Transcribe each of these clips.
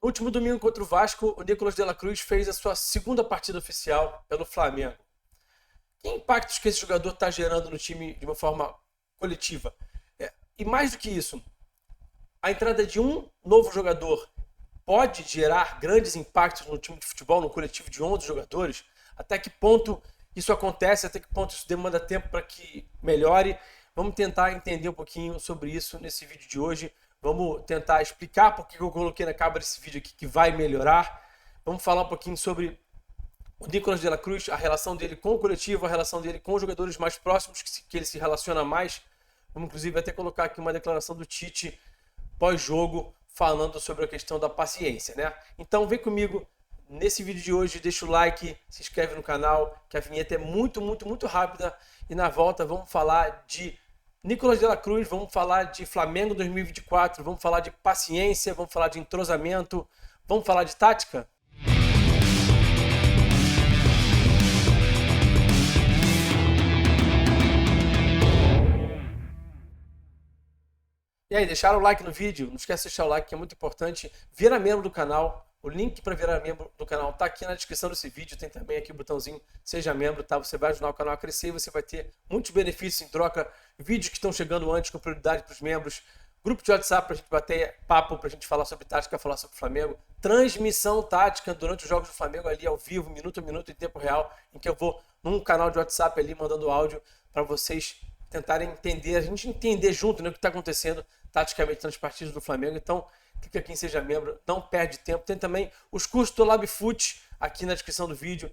No último domingo contra o Vasco, o Nicolas de la Cruz fez a sua segunda partida oficial pelo Flamengo. Que impactos que esse jogador está gerando no time de uma forma coletiva? E mais do que isso, a entrada de um novo jogador pode gerar grandes impactos no time de futebol, no coletivo de 11 jogadores? Até que ponto isso acontece? Até que ponto isso demanda tempo para que melhore? Vamos tentar entender um pouquinho sobre isso nesse vídeo de hoje. Vamos tentar explicar por que eu coloquei na capa desse vídeo aqui que vai melhorar. Vamos falar um pouquinho sobre o Nicolas de la Cruz, a relação dele com o coletivo, a relação dele com os jogadores mais próximos, que ele se relaciona mais. Vamos, inclusive, até colocar aqui uma declaração do Tite pós-jogo, falando sobre a questão da paciência, né? Então, vem comigo nesse vídeo de hoje, deixa o like, se inscreve no canal, que a vinheta é muito rápida. E na volta vamos falar de Nicolas de la Cruz, vamos falar de Flamengo 2024, vamos falar de paciência, vamos falar de entrosamento, vamos falar de tática? E aí, deixaram o like no vídeo? Não esquece de deixar o like, que é muito importante. Vira membro do canal. O link para virar membro do canal está aqui na descrição desse vídeo. Tem também aqui o botãozinho Seja Membro, tá? Você vai ajudar o canal a crescer e você vai ter muitos benefícios em troca. Vídeos que estão chegando antes com prioridade para os membros. Grupo de WhatsApp para a gente bater papo, para a gente falar sobre tática, falar sobre o Flamengo. Transmissão tática durante os jogos do Flamengo ali ao vivo, minuto a minuto, em tempo real, em que eu vou num canal de WhatsApp ali mandando áudio para vocês tentarem entender, a gente entender junto, né, o que está acontecendo taticamente nas partidas do Flamengo. Então, clica aqui em Seja Membro, não perde tempo. Tem também os cursos do LabFoot aqui na descrição do vídeo.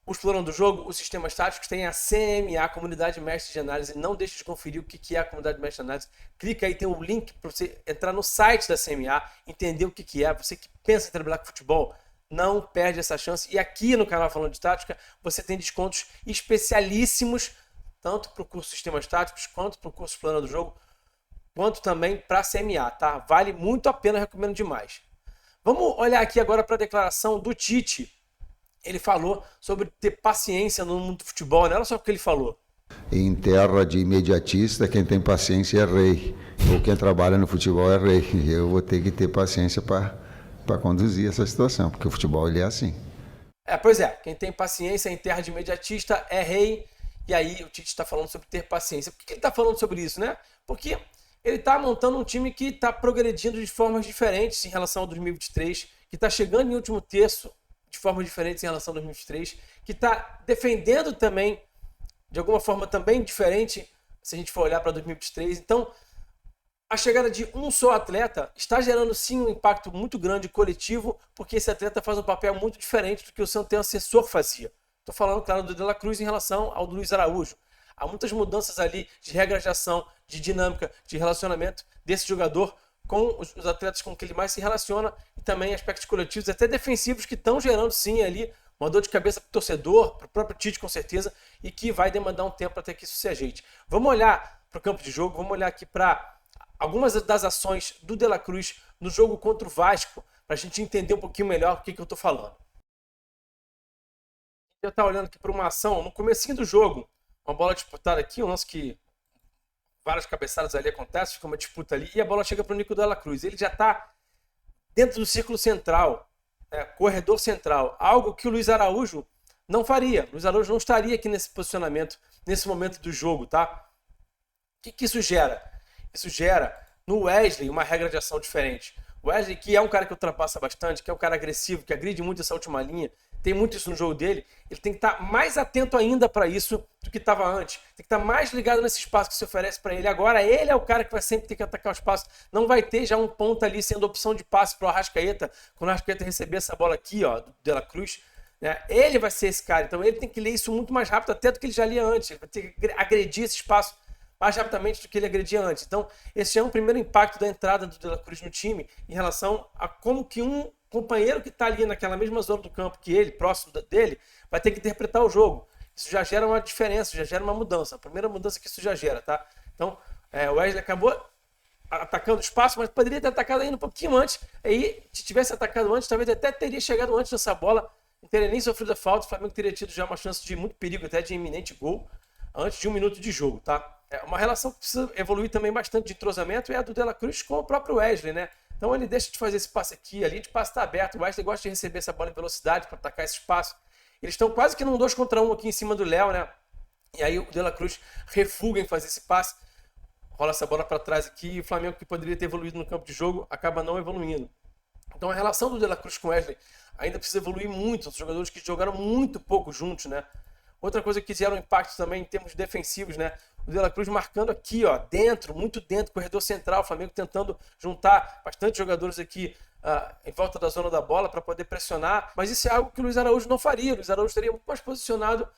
O Explorando o Jogo, os sistemas táticos, tem a CMA, a Comunidade Mestre de Análise. Não deixe de conferir o que é a Comunidade Mestre de Análise. Clica aí, tem um link para você entrar no site da CMA, entender o que é. Você que pensa em trabalhar com futebol, não perde essa chance. E aqui no canal Falando de Tática, você tem descontos especialíssimos, tanto para o curso Sistemas Táticos, quanto para o curso Explorando o Jogo, quanto também para a CMA, tá? Vale muito a pena, recomendo demais. Vamos olhar aqui agora para a declaração do Tite. Ele falou sobre ter paciência no mundo do futebol, né? Olha só o que ele falou. Em terra de imediatista, quem tem paciência é rei. Ou quem trabalha no futebol é rei. Eu vou ter que ter paciência para conduzir essa situação, porque o futebol ele é assim. Pois é, quem tem paciência em terra de imediatista é rei. E aí o Tite está falando sobre ter paciência. Por que ele está falando sobre isso, né? Porque ele está montando um time que está progredindo de formas diferentes em relação ao 2023, que está chegando em último terço de formas diferentes em relação ao 2023, que está defendendo também, de alguma forma também diferente, se a gente for olhar para 2023. Então, a chegada de um só atleta está gerando sim um impacto muito grande coletivo, porque esse atleta faz um papel muito diferente do que o seu antecessor fazia. Estou falando, claro, do De la Cruz em relação ao do Luiz Araújo. Há muitas mudanças ali de regra de ação, de dinâmica, de relacionamento desse jogador com os atletas com que ele mais se relaciona, e também aspectos coletivos, até defensivos, que estão gerando sim ali uma dor de cabeça para o torcedor, para o próprio Tite com certeza, e que vai demandar um tempo até que isso se ajeite. Vamos olhar para o campo de jogo, vamos olhar aqui para algumas das ações do De la Cruz no jogo contra o Vasco, para a gente entender um pouquinho melhor o que eu estou falando. Eu estava olhando aqui para uma ação no comecinho do jogo, uma bola disputada aqui, um lance que várias cabeçadas ali acontecem, fica uma disputa ali, e a bola chega para o Nico de la Cruz. Ele já está dentro do círculo central, corredor central, algo que o Luiz Araújo não faria. O Luiz Araújo não estaria aqui nesse posicionamento, nesse momento do jogo, tá? O que isso gera? Isso gera no Wesley uma regra de ação diferente. O Wesley, que é um cara que ultrapassa bastante, que é um cara agressivo, que agride muito essa última linha, tem muito isso no jogo dele, ele tem que estar mais atento ainda para isso do que estava antes. Tem que estar mais ligado nesse espaço que se oferece para ele. Agora ele é o cara que vai sempre ter que atacar o espaço. Não vai ter já um ponta ali sendo opção de passe para o Arrascaeta, quando o Arrascaeta receber essa bola aqui, ó, do De la Cruz, né? Ele vai ser esse cara. Então ele tem que ler isso muito mais rápido até do que ele já lia antes. Ele vai ter que agredir esse espaço mais rapidamente do que ele agredia antes. Então, esse é um primeiro impacto da entrada do De la Cruz no time em relação a como que um companheiro que está ali naquela mesma zona do campo que ele, próximo dele, vai ter que interpretar o jogo. Isso já gera uma diferença, já gera uma mudança. A primeira mudança que isso já gera, tá? Então, o Wesley acabou atacando o espaço, mas poderia ter atacado ainda um pouquinho antes. Aí, se tivesse atacado antes, talvez até teria chegado antes nessa bola, não teria nem sofrido a falta. O Flamengo teria tido já uma chance de muito perigo, até de iminente gol, antes de 1 minuto de jogo, tá? Uma relação que precisa evoluir também bastante de entrosamento é a do De la Cruz com o próprio Wesley, né? Então ele deixa de fazer esse passe aqui, a linha de passe está aberta, o Wesley gosta de receber essa bola em velocidade para atacar esse espaço. Eles estão quase que num 2 contra 1 aqui em cima do Léo, né? E aí o De La Cruz refuga em fazer esse passe, rola essa bola para trás aqui e o Flamengo, que poderia ter evoluído no campo de jogo, acaba não evoluindo. Então a relação do De La Cruz com o Wesley ainda precisa evoluir muito, os jogadores que jogaram muito pouco juntos, né? Outra coisa que fizeram impacto também em termos defensivos, né? O De La Cruz marcando aqui, ó, dentro, muito dentro, corredor central, o Flamengo tentando juntar bastante jogadores aqui em volta da zona da bola para poder pressionar, mas isso é algo que o Luiz Araújo não faria. O Luiz Araújo estaria muito mais posicionado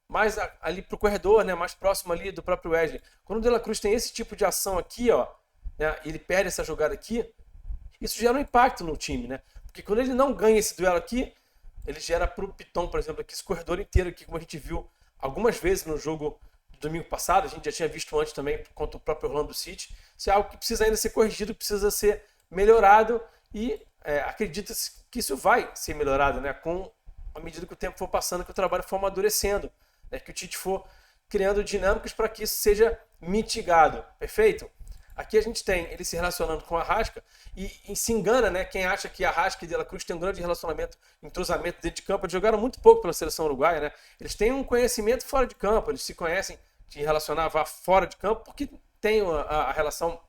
mais ali pro corredor, né? Mais próximo ali do próprio Wesley. Quando o De La Cruz tem esse tipo de ação aqui, ó, né? Ele perde essa jogada aqui, isso gera um impacto no time, né? Porque quando ele não ganha esse duelo aqui, ele gera pro Piton, por exemplo, aqui, esse corredor inteiro aqui, como a gente viu algumas vezes no jogo do domingo passado, a gente já tinha visto antes também contra o próprio Orlando City. Isso é algo que precisa ainda ser corrigido, precisa ser melhorado e acredita-se que isso vai ser melhorado, né? Com à medida que o tempo for passando, que o trabalho for amadurecendo, né? Que o Tite for criando dinâmicas para que isso seja mitigado, perfeito? Aqui a gente tem ele se relacionando com a Arrasca e se engana, né? Quem acha que a Arrasca e De La Cruz têm um grande relacionamento, entrosamento dentro de campo. Eles jogaram muito pouco pela seleção uruguaia, né? Eles têm um conhecimento fora de campo, eles se conhecem de relacionar fora de campo porque tem a relação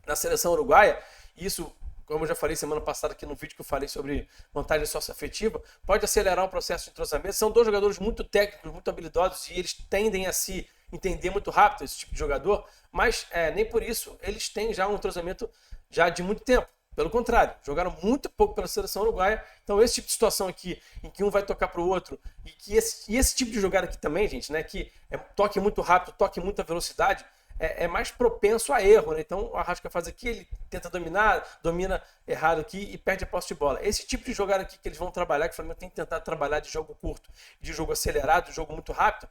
na seleção uruguaia. Isso, como eu já falei semana passada aqui no vídeo que eu falei sobre vantagem socioafetiva, pode acelerar o processo de entrosamento. São dois jogadores muito técnicos, muito habilidosos e eles tendem a se entender muito rápido, esse tipo de jogador, mas nem por isso eles têm já um entrosamento já de muito tempo. Pelo contrário, jogaram muito pouco pela seleção uruguaia. Então esse tipo de situação aqui, em que um vai tocar para o outro, e que esse tipo de jogada aqui também, gente, né, que toque muito rápido, toque muita velocidade, é mais propenso a erro, né? Então o Arrasca faz aqui, ele tenta dominar, domina errado aqui e perde a posse de bola. Esse tipo de jogada aqui que eles vão trabalhar, que o Flamengo tem que tentar trabalhar de jogo curto, de jogo acelerado, de jogo muito rápido,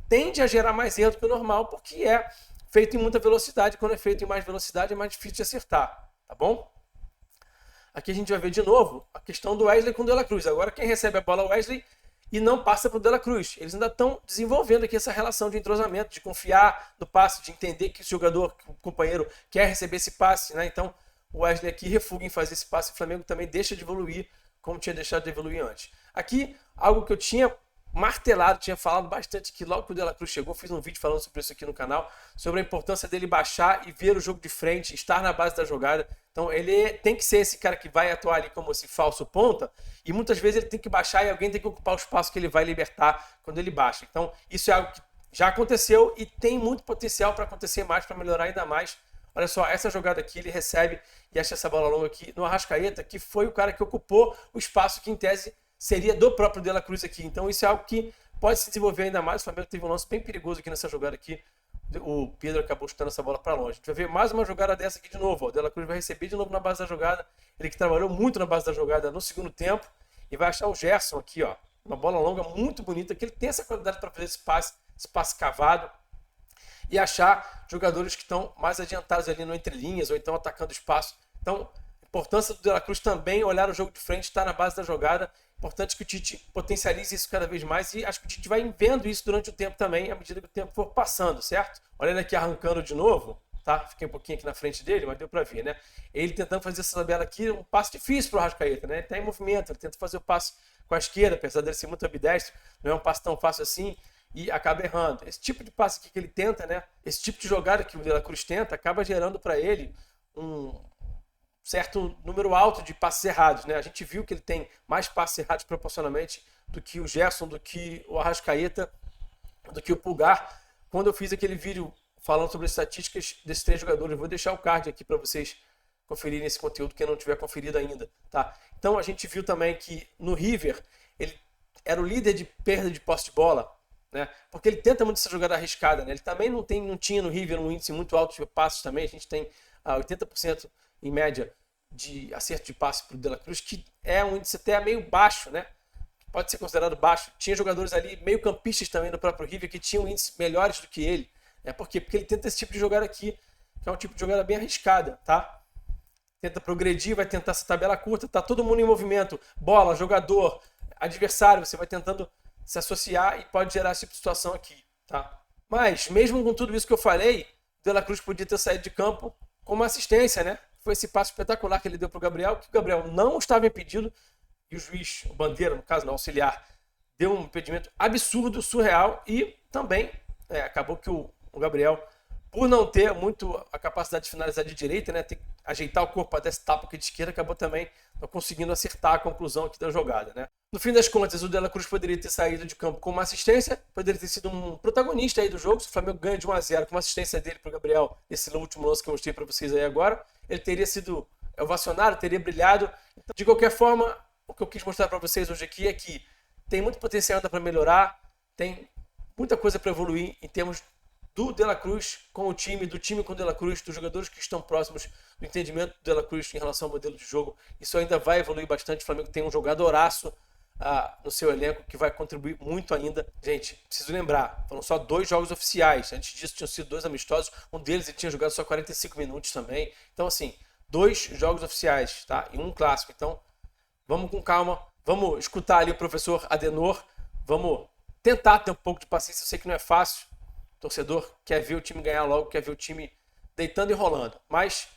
tende a gerar mais erro do que o normal, porque é feito em muita velocidade. Quando é feito em mais velocidade, é mais difícil de acertar, tá bom? Aqui a gente vai ver de novo a questão do Wesley com o De La Cruz. Agora quem recebe a bola é o Wesley e não passa para o De La Cruz. Eles ainda estão desenvolvendo aqui essa relação de entrosamento, de confiar no passe, de entender que o jogador, o companheiro, quer receber esse passe, né? Então o Wesley aqui refuga em fazer esse passe. O Flamengo também deixa de evoluir como tinha deixado de evoluir antes. Aqui, algo que eu tinha martelado, tinha falado bastante que logo que o De La Cruz chegou, fiz um vídeo falando sobre isso aqui no canal, sobre a importância dele baixar e ver o jogo de frente, estar na base da jogada. Então ele tem que ser esse cara que vai atuar ali como esse falso ponta, e muitas vezes ele tem que baixar e alguém tem que ocupar o espaço que ele vai libertar quando ele baixa. Então isso é algo que já aconteceu e tem muito potencial para acontecer mais, para melhorar ainda mais. Olha só, essa jogada aqui, ele recebe e acha essa bola longa aqui no Arrascaeta, que foi o cara que ocupou o espaço que em tese seria do próprio De La Cruz aqui. Então isso é algo que pode se desenvolver ainda mais. O Flamengo teve um lance bem perigoso aqui nessa jogada aqui. O Pedro acabou chutando essa bola para longe. A gente vai ver mais uma jogada dessa aqui de novo. Ó. O De La Cruz vai receber de novo na base da jogada. Ele que trabalhou muito na base da jogada no segundo tempo. E vai achar o Gerson aqui, ó. Uma bola longa muito bonita, que ele tem essa qualidade para fazer esse passe cavado. E achar jogadores que estão mais adiantados ali no entrelinhas, ou então atacando espaço. Então, a importância do De La Cruz também, olhar o jogo de frente, estar na base da jogada. Importante que o Tite potencialize isso cada vez mais e acho que o Tite vai vendo isso durante o tempo também, à medida que o tempo for passando, certo? Olha ele aqui arrancando de novo, tá? Fiquei um pouquinho aqui na frente dele, mas deu pra ver, né? Ele tentando fazer essa tabela aqui, um passe difícil pro Arrascaeta, né? Ele tá em movimento, ele tenta fazer o passe com a esquerda, apesar dele ser muito ambidestro, não é um passe tão fácil assim e acaba errando. Esse tipo de passe aqui que ele tenta, né? Esse tipo de jogada que o De La Cruz tenta, acaba gerando para ele um certo número alto de passes errados, né? A gente viu que ele tem mais passes errados proporcionalmente do que o Gerson, do que o Arrascaeta, do que o Pulgar. Quando eu fiz aquele vídeo falando sobre as estatísticas desses três jogadores, eu vou deixar o card aqui para vocês conferirem esse conteúdo, quem não tiver conferido ainda, tá? Então a gente viu também que no River ele era o líder de perda de posse de bola, né? Porque ele tenta muito essa jogada arriscada, né? Ele também não tinha no River um índice muito alto de passes também. A gente tem 80% em média de acerto de passe para o De La Cruz, que é um índice até meio baixo, né? Pode ser considerado baixo. Tinha jogadores ali, meio campistas também do próprio River, que tinham índices melhores do que ele. Por quê? Porque ele tenta esse tipo de jogada aqui, que é um tipo de jogada bem arriscada, tá? Tenta progredir, vai tentar essa tabela curta, tá todo mundo em movimento, bola, jogador, adversário, você vai tentando se associar e pode gerar essa tipo de situação aqui, tá? Mas, mesmo com tudo isso que eu falei, o De La Cruz podia ter saído de campo com uma assistência, né? foi esse passo espetacular que ele deu para o Gabriel, que o Gabriel não estava impedido, e o juiz, o Bandeira, no caso, não, auxiliar, deu um impedimento absurdo, surreal, e também acabou que o Gabriel, por não ter muito a capacidade de finalizar de direita, né, ter que ajeitar o corpo para dar esse tapa aqui de esquerda, acabou também não conseguindo acertar a conclusão aqui da jogada, né. No fim das contas, o De La Cruz poderia ter saído de campo com uma assistência, poderia ter sido um protagonista aí do jogo. Se o Flamengo ganha de 1-0 com uma assistência dele para o Gabriel, esse último lance que eu mostrei para vocês aí agora, ele teria sido ovacionado, teria brilhado. Então, de qualquer forma, o que eu quis mostrar para vocês hoje aqui é que tem muito potencial ainda para melhorar, tem muita coisa para evoluir em termos do De La Cruz com o time, do time com o De La Cruz, dos jogadores que estão próximos do entendimento do De La Cruz em relação ao modelo de jogo. Isso ainda vai evoluir bastante. O Flamengo tem um jogadoraço no seu elenco que vai contribuir muito ainda. Gente, preciso lembrar, foram só 2 jogos oficiais. Antes disso tinham sido 2 amistosos. Um deles ele tinha jogado só 45 minutos também. Então assim, 2 jogos oficiais, tá? E um clássico. Então vamos com calma, vamos escutar ali o professor Adenor, vamos tentar ter um pouco de paciência. Eu sei que não é fácil, o torcedor quer ver o time ganhar logo, quer ver o time deitando e rolando, mas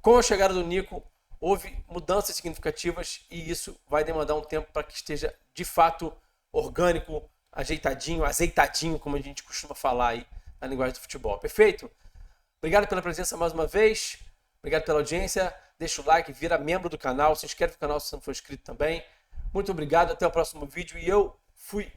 com a chegada do Nico houve mudanças significativas e isso vai demandar um tempo para que esteja de fato orgânico, ajeitadinho, azeitadinho, como a gente costuma falar aí na linguagem do futebol. Perfeito? Obrigado pela presença mais uma vez, obrigado pela audiência, deixa o like, vira membro do canal, se inscreve no canal se não for inscrito também. Muito obrigado, até o próximo vídeo e eu fui!